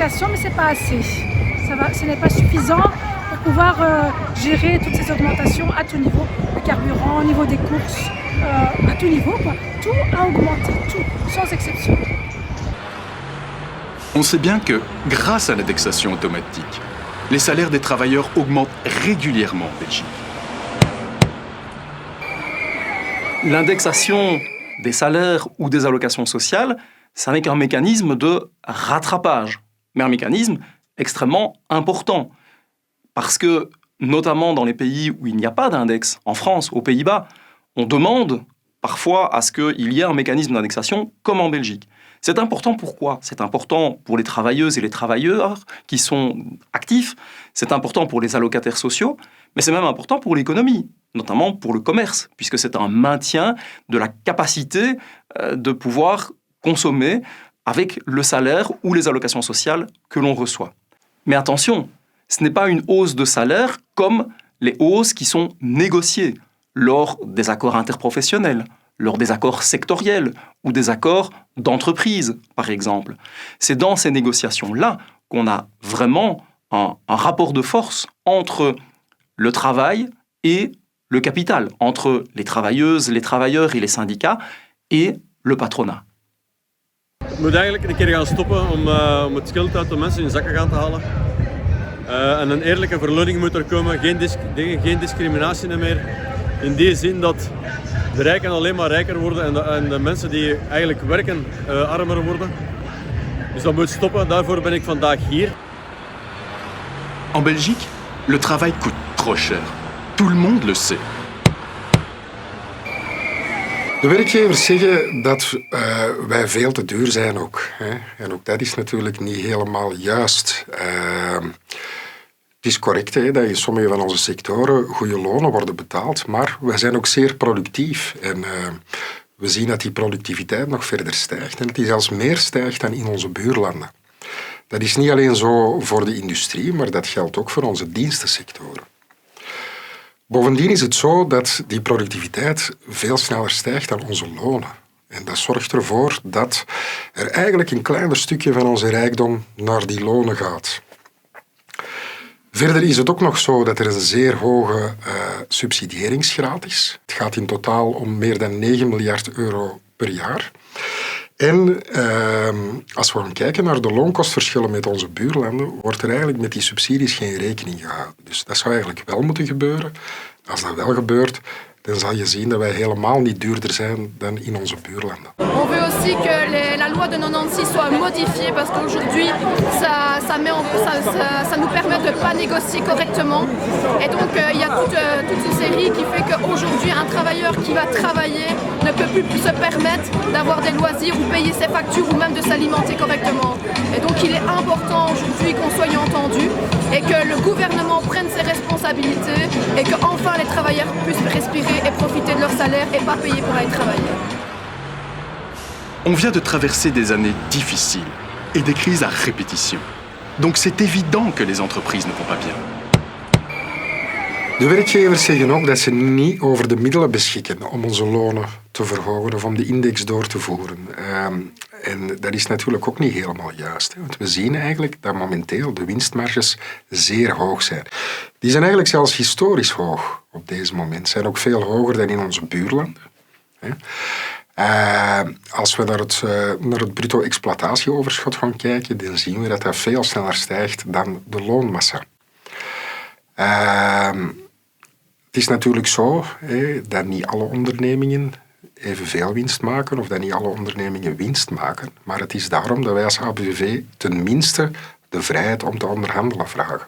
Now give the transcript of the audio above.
l'indexation, mais ce n'est pas assez. Ce n'est pas suffisant pour pouvoir gérer toutes ces augmentations à tout niveau, le carburant, au niveau des courses, à tout niveau, quoi. Tout a augmenté, tout, sans exception. On sait bien que, grâce à l'indexation automatique, les salaires des travailleurs augmentent régulièrement en Belgique. L'indexation des salaires ou des allocations sociales, ça n'est qu'un mécanisme de rattrapage, mais un mécanisme extrêmement important. Parce que, notamment dans les pays où il n'y a pas d'index, en France, aux Pays-Bas, on demande parfois à ce qu'il y ait un mécanisme d'indexation comme en Belgique. C'est important pourquoi ? C'est important pour les travailleuses et les travailleurs qui sont actifs, c'est important pour les allocataires sociaux, mais c'est même important pour l'économie, notamment pour le commerce, puisque c'est un maintien de la capacité de pouvoir consommer avec le salaire ou les allocations sociales que l'on reçoit. Mais attention, ce n'est pas une hausse de salaire comme les hausses qui sont négociées lors des accords interprofessionnels, lors des accords sectoriels ou des accords d'entreprise, par exemple. C'est dans ces négociations-là qu'on a vraiment un rapport de force entre le travail et le capital, entre les travailleuses, les travailleurs et les syndicats et le patronat. Het moet eigenlijk een keer gaan stoppen om het geld uit de mensen in zakken gaan te halen. En een eerlijke verloning moet er komen, geen discriminatie meer. In die zin dat de rijken alleen maar rijker worden en de mensen die eigenlijk werken armer worden. Dus dat moet stoppen, daarvoor ben ik vandaag hier. En Belgique, le travail coûte trop cher. Tout le monde le sait. De werkgevers zeggen dat wij veel te duur zijn ook. Hè. En ook dat is natuurlijk niet helemaal juist. Het is correct hè, dat in sommige van onze sectoren goede lonen worden betaald, maar wij zijn ook zeer productief. En we zien dat die productiviteit nog verder stijgt. En dat die zelfs meer stijgt dan in onze buurlanden. Dat is niet alleen zo voor de industrie, maar dat geldt ook voor onze dienstensectoren. Bovendien is het zo dat die productiviteit veel sneller stijgt dan onze lonen. En dat zorgt ervoor dat er eigenlijk een kleiner stukje van onze rijkdom naar die lonen gaat. Verder is het ook nog zo dat er een zeer hoge subsidiëringsgraad is. Het gaat in totaal om meer dan 9 miljard euro per jaar. En als we gaan kijken naar de loonkostverschillen met onze buurlanden, wordt er eigenlijk met die subsidies geen rekening gehouden. Dus dat zou eigenlijk wel moeten gebeuren. Als dat wel gebeurt, dan zal je zien dat wij helemaal niet duurder zijn dan in onze buurlanden. On veut aussi que la loi de 96 soit modifiée parce qu'aujourd'hui, ça nous permet de ne pas négocier correctement. Et donc, il y a toute une série qui fait qu'aujourd'hui, un travailleur qui va travailler ne peut plus se permettre d'avoir des loisirs ou payer ses factures ou même de s'alimenter correctement. Et donc, il est important aujourd'hui qu'on soit entendu et que le gouvernement prenne ses responsabilités et qu'enfin les travailleurs puissent respirer et profiter de leur salaire et pas payer pour aller travailler. On vient de traverser des années difficiles et des crises à répétition. Donc c'est évident que les entreprises ne vont pas bien. De werkgevers zeggen ook dat ze niet over de middelen beschikken om onze lonen te verhogen of om de index door te voeren. En dat is natuurlijk ook niet helemaal juist. Want we zien eigenlijk dat momenteel de winstmarges zeer hoog zijn. Die zijn eigenlijk zelfs historisch hoog op deze moment. Zijn ook veel hoger dan in onze buurlanden. Als we naar het bruto exploitatieoverschot gaan kijken, dan zien we dat dat veel sneller stijgt dan de loonmassa. Het is natuurlijk zo dat niet alle ondernemingen evenveel winst maken of dat niet alle ondernemingen winst maken. Maar het is daarom dat wij als ABV ten minste de vrijheid om te onderhandelen vragen.